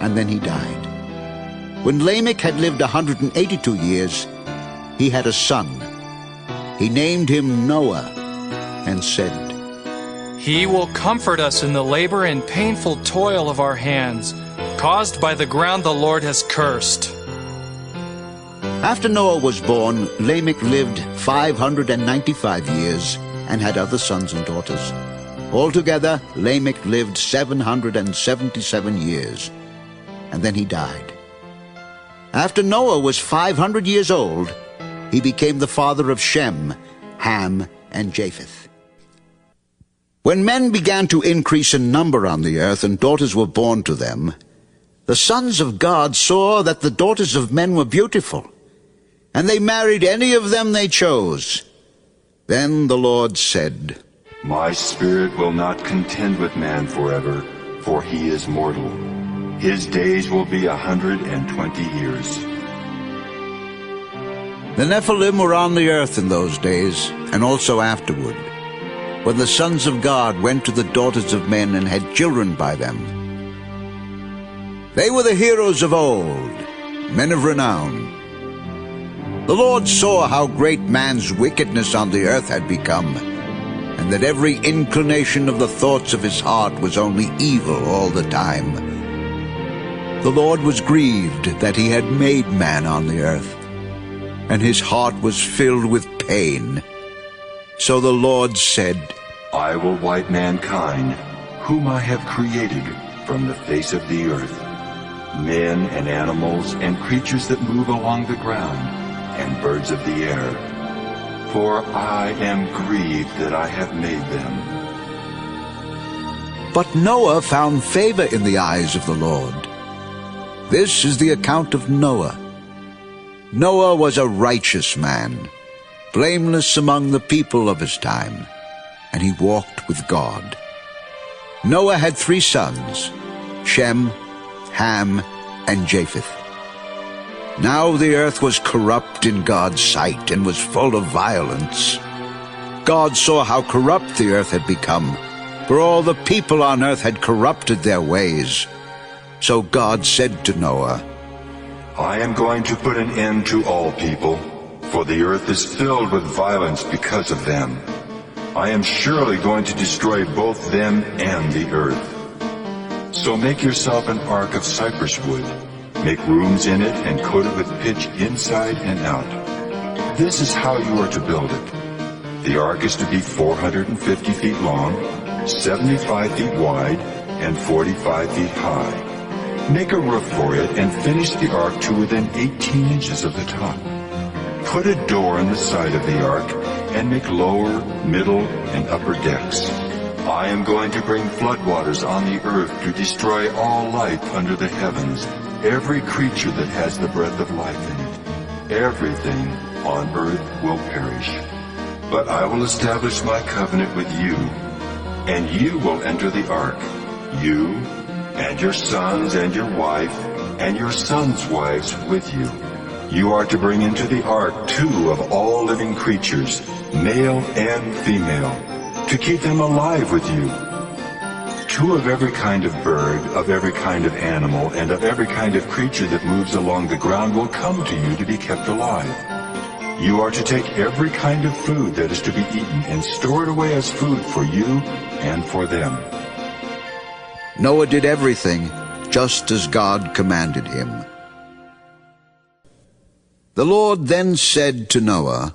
and then he died. When Lamech had lived 182 years, he had a son. He named him Noah and said, He will comfort us in the labor and painful toil of our hands, caused by the ground the Lord has cursed. After Noah was born, Lamech lived 595 years and had other sons and daughters. Altogether, Lamech lived 777 years, and then he died. After Noah was 500 years old, he became the father of Shem, Ham, and Japheth. When men began to increase in number on the earth and daughters were born to them, the sons of God saw that the daughters of men were beautiful, and they married any of them they chose. Then the Lord said, My spirit will not contend with man forever, for he is mortal. His days will be 120 years. The Nephilim were on the earth in those days, and also afterward, when the sons of God went to the daughters of men and had children by them. They were the heroes of old, men of renown. The Lord saw how great man's wickedness on the earth had become, and that every inclination of the thoughts of his heart was only evil all the time. The Lord was grieved that he had made man on the earth, and his heart was filled with pain. So the Lord said, I will wipe mankind, whom I have created, from the face of the earth, men and animals and creatures that move along the ground, and birds of the air. For I am grieved that I have made them. But Noah found favor in the eyes of the Lord. This is the account of Noah. Noah was a righteous man, blameless among the people of his time, and he walked with God. Noah had 3 sons, Shem, Ham, and Japheth. Now the earth was corrupt in God's sight and was full of violence. God saw how corrupt the earth had become, for all the people on earth had corrupted their ways. So God said to Noah, I am going to put an end to all people, for the earth is filled with violence because of them. I am surely going to destroy both them and the earth. So make yourself an ark of cypress wood. Make rooms in it and coat it with pitch inside and out. This is how you are to build it. The ark is to be 450 feet long, 75 feet wide, and 45 feet high. Make a roof for it and finish the ark to within 18 inches of the top. Put a door in the side of the ark and make lower, middle, and upper decks. I am going to bring floodwaters on the earth to destroy all life under the heavens, every creature that has the breath of life in it. Everything on earth will perish. But I will establish my covenant with you, and you will enter the ark, you and your sons and your wife and your sons' wives with you. You are to bring into the ark 2 of all living creatures, male and female, to keep them alive with you. 2 of every kind of bird, of every kind of animal, and of every kind of creature that moves along the ground will come to you to be kept alive. You are to take every kind of food that is to be eaten and store it away as food for you and for them. Noah did everything just as God commanded him. The Lord then said to Noah,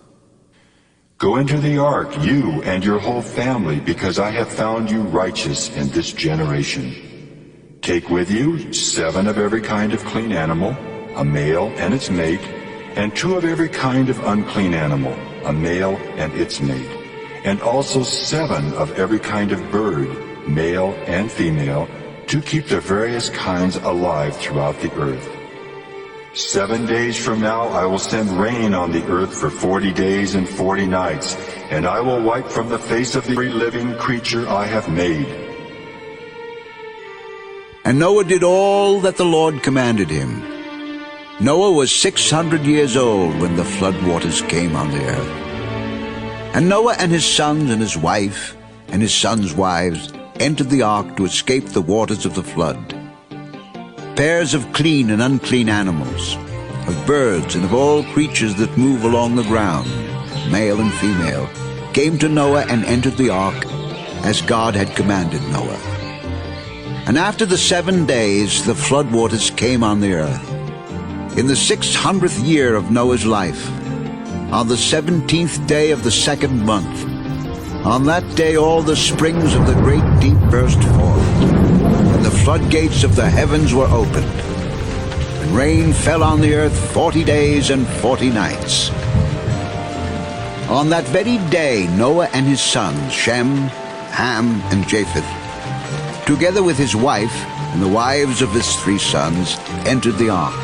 Go into the ark, you and your whole family, because I have found you righteous in this generation. Take with you 7 of every kind of clean animal, a male and its mate, and 2 of every kind of unclean animal, a male and its mate, and also 7 of every kind of bird, male and female, to keep the various kinds alive throughout the earth. 7 days from now I will send rain on the earth for 40 days and 40 nights, and I will wipe from the face of every living creature I have made. And Noah did all that the Lord commanded him. Noah was 600 years old when the flood waters came on the earth. And Noah and his sons and his wife and his sons' wives entered the ark to escape the waters of the flood. pairs of clean and unclean animals, of birds and of all creatures that move along the ground, male and female, came to Noah and entered the ark, as God had commanded Noah. And after the 7 days the floodwaters came on the earth. In the 600th year of Noah's life, on the 17th day of the 2nd month, on that day all the springs of the great deep burst forth, and the floodgates of the heavens were opened, and rain fell on the earth 40 days and 40 nights. On that very day Noah and his sons, Shem, Ham, and Japheth, together with his wife and the wives of his 3 sons, entered the ark.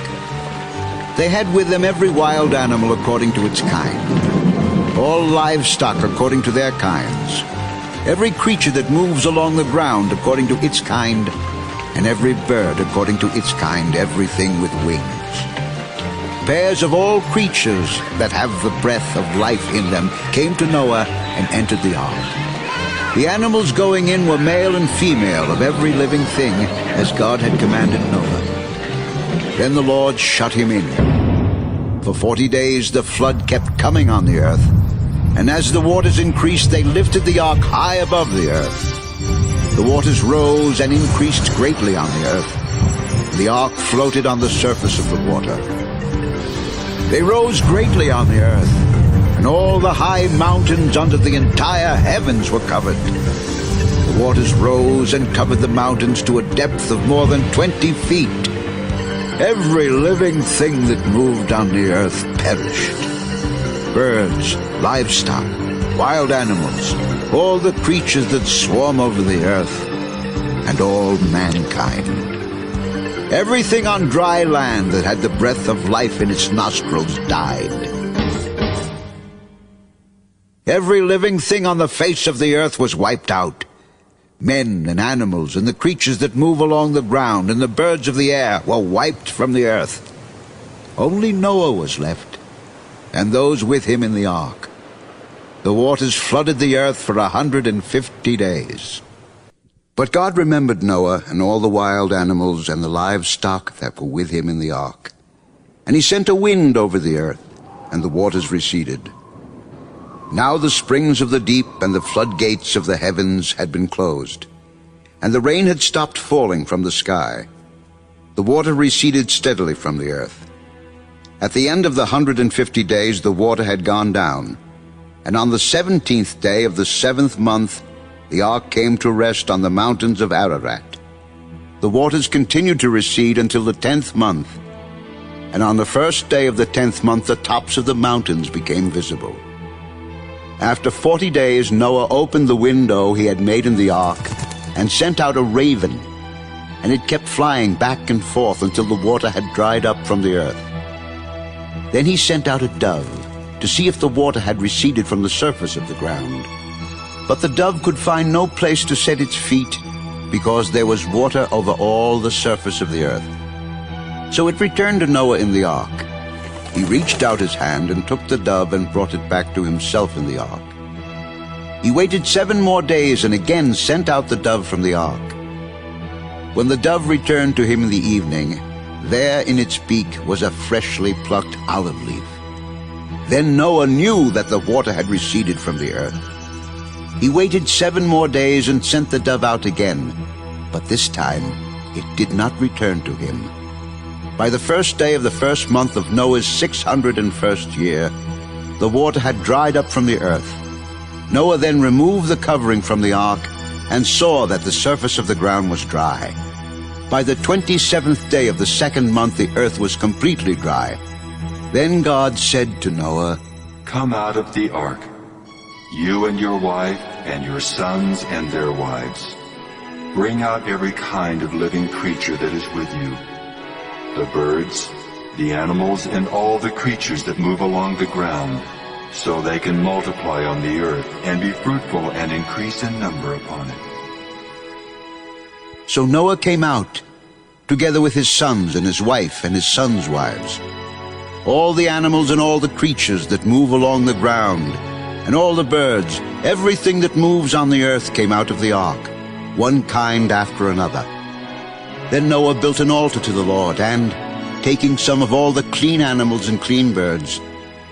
They had with them every wild animal according to its kind, all livestock according to their kinds, every creature that moves along the ground according to its kind, and every bird according to its kind, everything with wings. Pairs of all creatures that have the breath of life in them came to Noah and entered the ark. The animals going in were male and female of every living thing, as God had commanded Noah. Then the Lord shut him in. For 40 days the flood kept coming on the earth, and as the waters increased, they lifted the ark high above the earth. The waters rose and increased greatly on the earth, and the ark floated on the surface of the water. They rose greatly on the earth, and all the high mountains under the entire heavens were covered. The waters rose and covered the mountains to a depth of more than 20 feet. Every living thing that moved on the earth perished. Birds, livestock, wild animals, all the creatures that swarm over the earth, and all mankind. Everything on dry land that had the breath of life in its nostrils died. Every living thing on the face of the earth was wiped out. Men and animals and the creatures that move along the ground and the birds of the air were wiped from the earth. Only Noah was left, and those with him in the ark. The waters flooded the earth for 150 days. But God remembered Noah and all the wild animals and the livestock that were with him in the ark. And he sent a wind over the earth, and the waters receded. Now the springs of the deep and the floodgates of the heavens had been closed, and the rain had stopped falling from the sky. The water receded steadily from the earth. At the end of the 150 days the water had gone down, and on the 17th day of the 7th month the ark came to rest on the mountains of Ararat. The waters continued to recede until the 10th month, and on the 1st day of the 10th month the tops of the mountains became visible. After 40 days Noah opened the window he had made in the ark and sent out a raven, and it kept flying back and forth until the water had dried up from the earth. Then he sent out a dove to see if the water had receded from the surface of the ground. But the dove could find no place to set its feet, because there was water over all the surface of the earth. So it returned to Noah in the ark. He reached out his hand and took the dove and brought it back to himself in the ark. He waited 7 more days and again sent out the dove from the ark. When the dove returned to him in the evening, there in its beak was a freshly plucked olive leaf. Then Noah knew that the water had receded from the earth. He waited 7 more days and sent the dove out again, but this time it did not return to him. By the 1st day of the 1st month of Noah's 601st year, the water had dried up from the earth. Noah then removed the covering from the ark and saw that the surface of the ground was dry. By the 27th day of the 2nd month the earth was completely dry. Then God said to Noah, "Come out of the ark, you and your wife and your sons and their wives. Bring out every kind of living creature that is with you, the birds, the animals, and all the creatures that move along the ground, so they can multiply on the earth and be fruitful and increase in number upon it." So Noah came out, together with his sons and his wife and his sons' wives. All the animals and all the creatures that move along the ground, and all the birds, everything that moves on the earth came out of the ark, one kind after another. Then Noah built an altar to the Lord, and, taking some of all the clean animals and clean birds,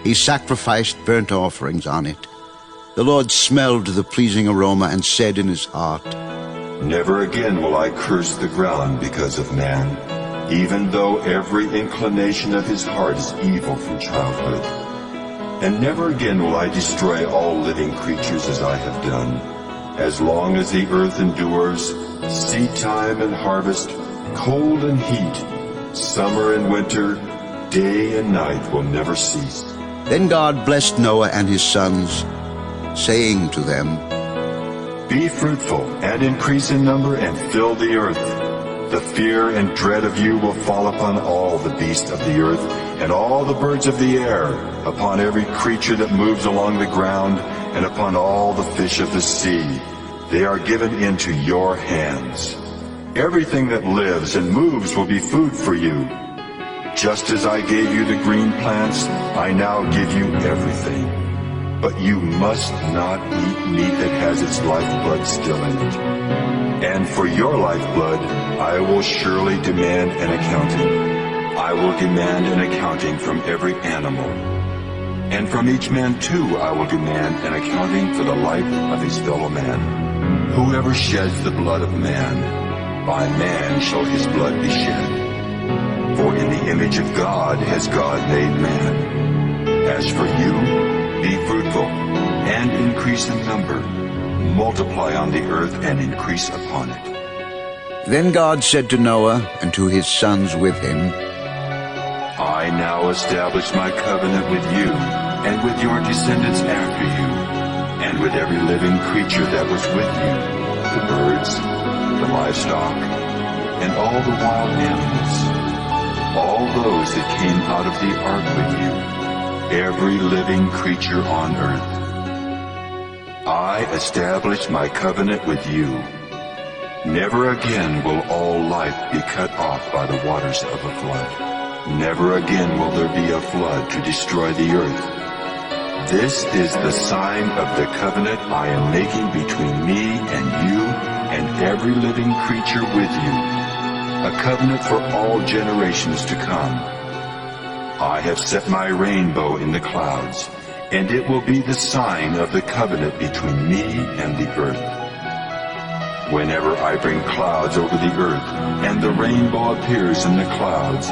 he sacrificed burnt offerings on it. The Lord smelled the pleasing aroma and said in his heart, Never again will I curse the ground because of man, even though every inclination of his heart is evil from childhood. And never again will I destroy all living creatures as I have done. As long as the earth endures, seed time and harvest, cold and heat, summer and winter, day and night will never cease. Then God blessed Noah and his sons, saying to them, Be fruitful and increase in number and fill the earth. The fear and dread of you will fall upon all the beasts of the earth and all the birds of the air, upon every creature that moves along the ground, and upon all the fish of the sea. They are given into your hands. Everything that lives and moves will be food for you. Just as I gave you the green plants, I now give you everything. But you must not eat meat that has its lifeblood still in it. And for your lifeblood, I will surely demand an accounting. I will demand an accounting from every animal. And from each man too I will demand an accounting for the life of his fellow man. Whoever sheds the blood of man, by man shall his blood be shed. For in the image of God has God made man. As for you, be fruitful, and increase in number. Multiply on the earth and increase upon it. Then God said to Noah and to his sons with him, I now establish my covenant with you, and with your descendants after you, and with every living creature that was with you, the birds, the livestock, and all the wild animals, all those that came out of the ark with you, every living creature on earth. I establish my covenant with you. Never again will all life be cut off by the waters of a flood. Never again will there be a flood to destroy the earth. This is the sign of the covenant I am making between me and you and every living creature with you, a covenant for all generations to come. I have set my rainbow in the clouds, and it will be the sign of the covenant between me and the earth. Whenever I bring clouds over the earth, and the rainbow appears in the clouds,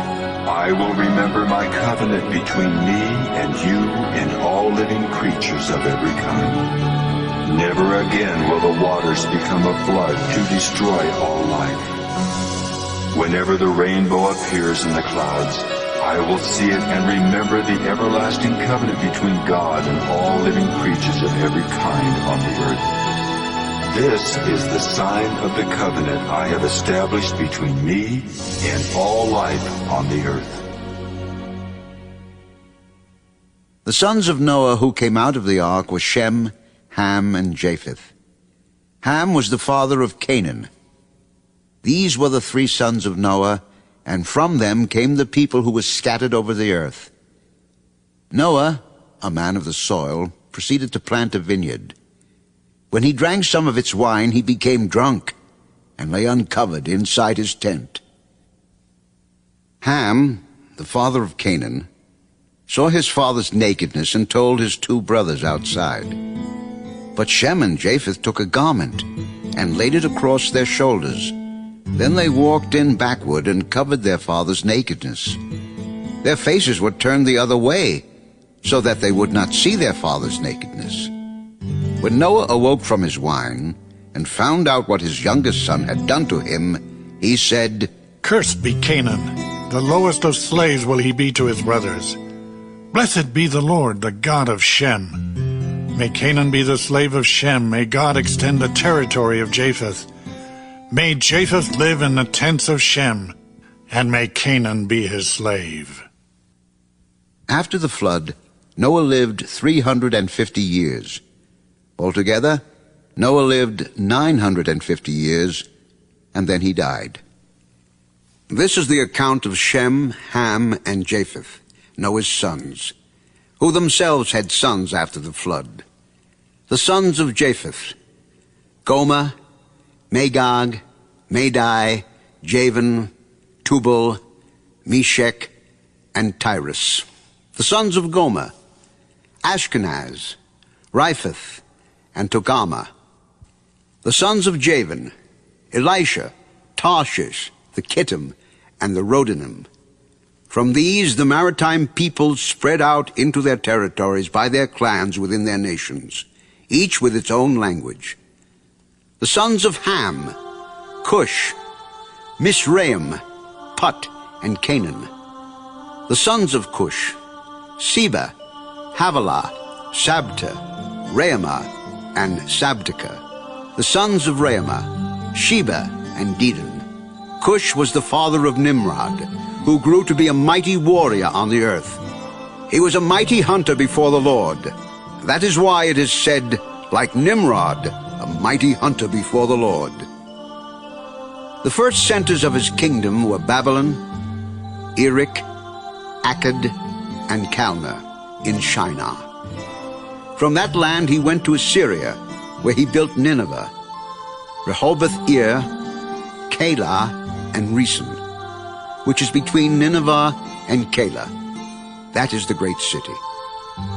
I will remember my covenant between me and you and all living creatures of every kind. Never again will the waters become a flood to destroy all life. Whenever the rainbow appears in the clouds, I will see it and remember the everlasting covenant between God and all living creatures of every kind on the earth. This is the sign of the covenant I have established between me and all life on the earth. The sons of Noah who came out of the ark were Shem, Ham, and Japheth. Ham was the father of Canaan. These were the three sons of Noah, and from them came the people who were scattered over the earth. Noah, a man of the soil, proceeded to plant a vineyard. When he drank some of its wine, he became drunk and lay uncovered inside his tent. Ham, the father of Canaan, saw his father's nakedness and told his two brothers outside. But Shem and Japheth took a garment and laid it across their shoulders. Then they walked in backward and covered their father's nakedness. Their faces were turned the other way, so that they would not see their father's nakedness. When Noah awoke from his wine and found out what his youngest son had done to him, he said, Cursed be Canaan, the lowest of slaves will he be to his brothers. Blessed be the Lord, the God of Shem. May Canaan be the slave of Shem, may God extend the territory of Japheth. May Japheth live in the tents of Shem, and may Canaan be his slave. After the flood, Noah lived 350 years. Altogether, Noah lived 950 years, and then he died. This is the account of Shem, Ham, and Japheth, Noah's sons, who themselves had sons after the flood. The sons of Japheth: Gomer, Magog, Madai, Javan, Tubal, Meshech, and Tyrus. The sons of Gomer, Ashkenaz, Riphath, and Togarmah. The sons of Javan, Elisha, Tarshish, the Kittim, and the Rodanim. From these the maritime peoples spread out into their territories by their clans within their nations, each with its own language. The sons of Ham, Cush, Mizraim, Put, and Canaan. The sons of Cush, Seba, Havilah, Sabta, Raamah, and Sabteka. The sons of Raamah, Sheba, and Dedan. Cush was the father of Nimrod, who grew to be a mighty warrior on the earth. He was a mighty hunter before the Lord. That is why it is said, like Nimrod, a mighty hunter before the Lord. The first centers of his kingdom were Babylon, Erech, Akkad, and Calneh in Shinar. From that land he went to Assyria, where he built Nineveh, Rehoboth-ir, Calah, and Resen, which is between Nineveh and Calah. That is the great city.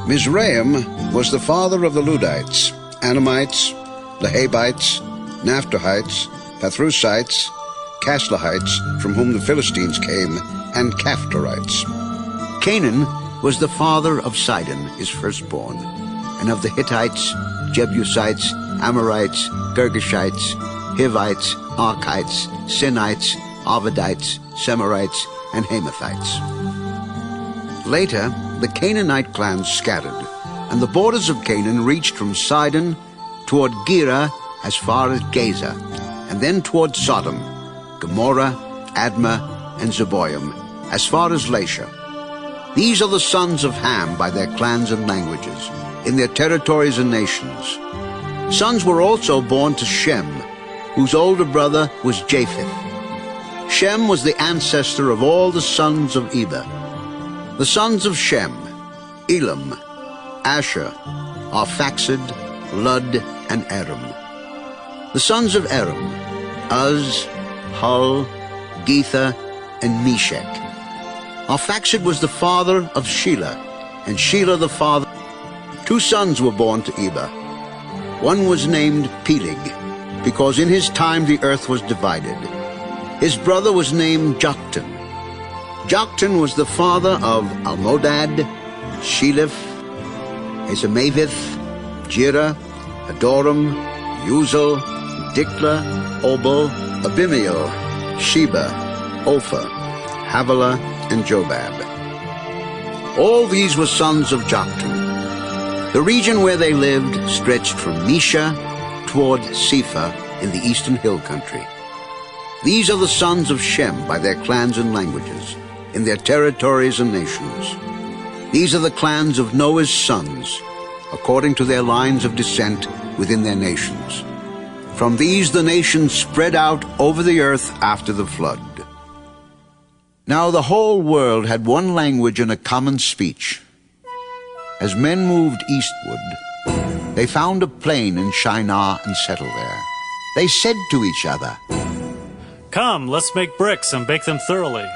Mizraim was the father of the Ludites, Anamites, Lehabites, Naphtuhites, Pathrusites, Casluhites, from whom the Philistines came, and Caphtorites. Canaan was the father of Sidon, his firstborn, and of the Hittites, Jebusites, Amorites, Girgashites, Hivites, Archites, Sinites, Arvadites, Semarites, and Hamathites. Later, the Canaanite clans scattered, and the borders of Canaan reached from Sidon toward Gerar as far as Gaza, and then toward Sodom, Gomorrah, Admah, and Zeboim, as far as Lasha. These are the sons of Ham by their clans and languages, in their territories and nations. Sons were also born to Shem, whose older brother was Japheth. Shem was the ancestor of all the sons of Eber. The sons of Shem, Elam, Asher, Arphaxad, Lud, and Aram. The sons of Aram, Uz, Hul, Gether, and Meshech. Arphaxad was the father of Shelah, and Shelah the father. 2 sons were born to Eber. One was named Peleg, because in his time the earth was divided. His brother was named Joktan. Joktan was the father of Almodad, Sheleph, Ezemavith, Jireh, Adoram, Uzal, Diklah, Obal, Abimael, Sheba, Ophir, Havilah, and Jobab. All these were sons of Joktan. The region where they lived stretched from Mesha toward Sephah in the eastern hill country. These are the sons of Shem by their clans and languages, in their territories and nations. These are the clans of Noah's sons, according to their lines of descent within their nations. From these the nations spread out over the earth after the flood. Now the whole world had one language and a common speech. As men moved eastward, they found a plain in Shinar and settled there. They said to each other, "Come, let's make bricks and bake them thoroughly."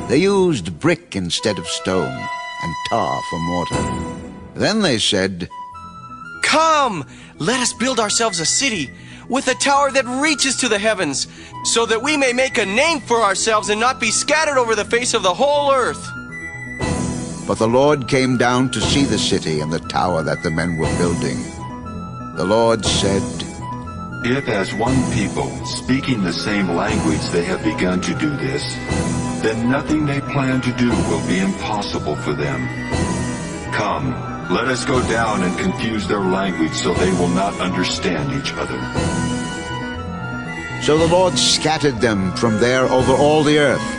They used brick instead of stone, and tar for mortar. Then they said, "Come, let us build ourselves a city with a tower that reaches to the heavens, so that we may make a name for ourselves and not be scattered over the face of the whole earth." But the Lord came down to see the city and the tower that the men were building. The Lord said, If as one people, speaking the same language, they have begun to do this, then nothing they plan to do will be impossible for them. Come, let us go down and confuse their language so they will not understand each other. So the Lord scattered them from there over all the earth,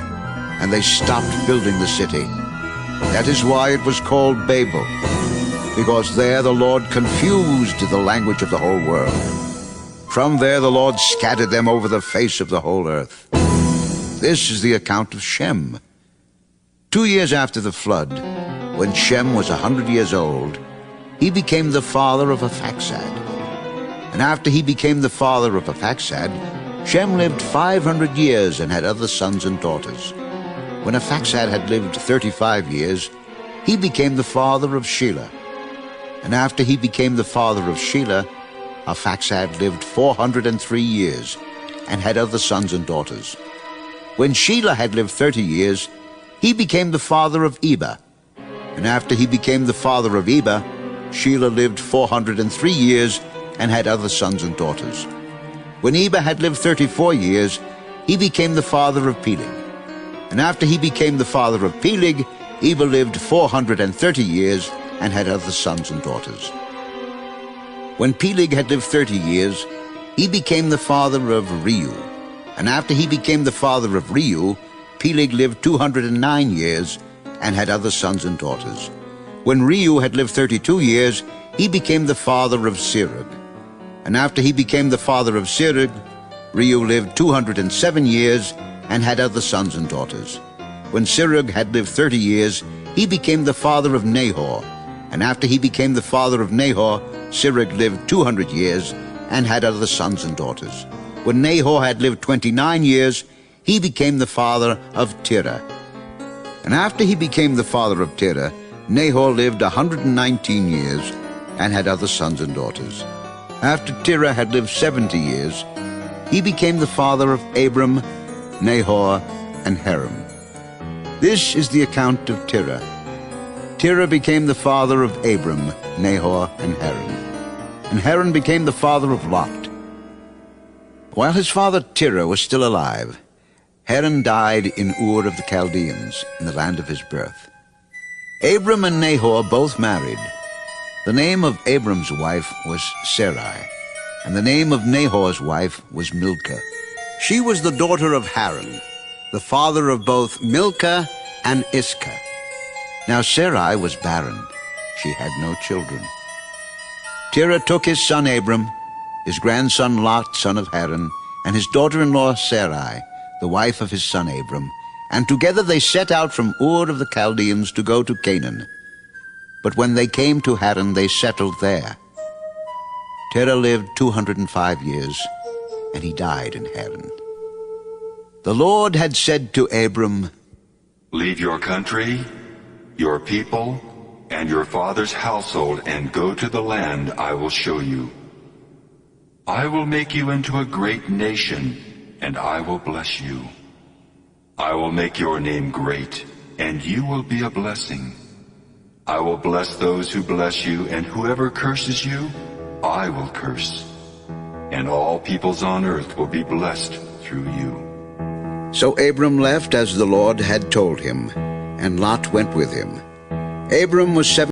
and they stopped building the city. That is why it was called Babel, because there the Lord confused the language of the whole world. From there the Lord scattered them over the face of the whole earth. This is the account of Shem. 2 years after the flood, when Shem was 100 years old, he became the father of Arphaxad. And after he became the father of Arphaxad, Shem lived 500 years and had other sons and daughters. When Arphaxad had lived 35 years, he became the father of Shelah. And after he became the father of Shelah, Arphaxad lived 403 years and had other sons and daughters. When Shelah had lived 30 years, he became the father of Eber. And after he became the father of Eber, Shelah lived 403 years and had other sons and daughters. When Eber had lived 34 years, he became the father of Peleg. And after he became the father of Peleg, Eber lived 430 years and had other sons and daughters. When Peleg had lived 30 years, he became the father of Reu. And after he became the father of Reu, Peleg lived 209 years and had other sons and daughters. When Reu had lived 32 years, he became the father of Serug. And after he became the father of Serug, Reu lived 207 years and had other sons and daughters. When Serug had lived 30 years, he became the father of Nahor. And after he became the father of Nahor, Serug lived 200 years and had other sons and daughters. When Nahor had lived 29 years, he became the father of Terah. And after he became the father of Terah, Nahor lived 119 years and had other sons and daughters. After Terah had lived 70 years, he became the father of Abram, Nahor, and Haran. This is the account of Terah. Terah became the father of Abram, Nahor, and Haran. And Haran became the father of Lot. While his father Terah was still alive, Haran died in Ur of the Chaldeans, in the land of his birth. Abram and Nahor both married. The name of Abram's wife was Sarai, and the name of Nahor's wife was Milcah. She was the daughter of Haran, the father of both Milcah and Iscah. Now Sarai was barren. She had no children. Terah took his son Abram, his grandson Lot, son of Haran, and his daughter-in-law Sarai, the wife of his son Abram, and together they set out from Ur of the Chaldeans to go to Canaan. But when they came to Haran, they settled there. Terah lived 205 years, and he died in Haran. The Lord had said to Abram, Leave your country, your people, and your father's household, and go to the land I will show you. I will make you into a great nation, and I will bless you. I will make your name great, and you will be a blessing. I will bless those who bless you, and whoever curses you, I will curse. And all peoples on earth will be blessed through you. So Abram left as the Lord had told him, and Lot went with him. Abram was 70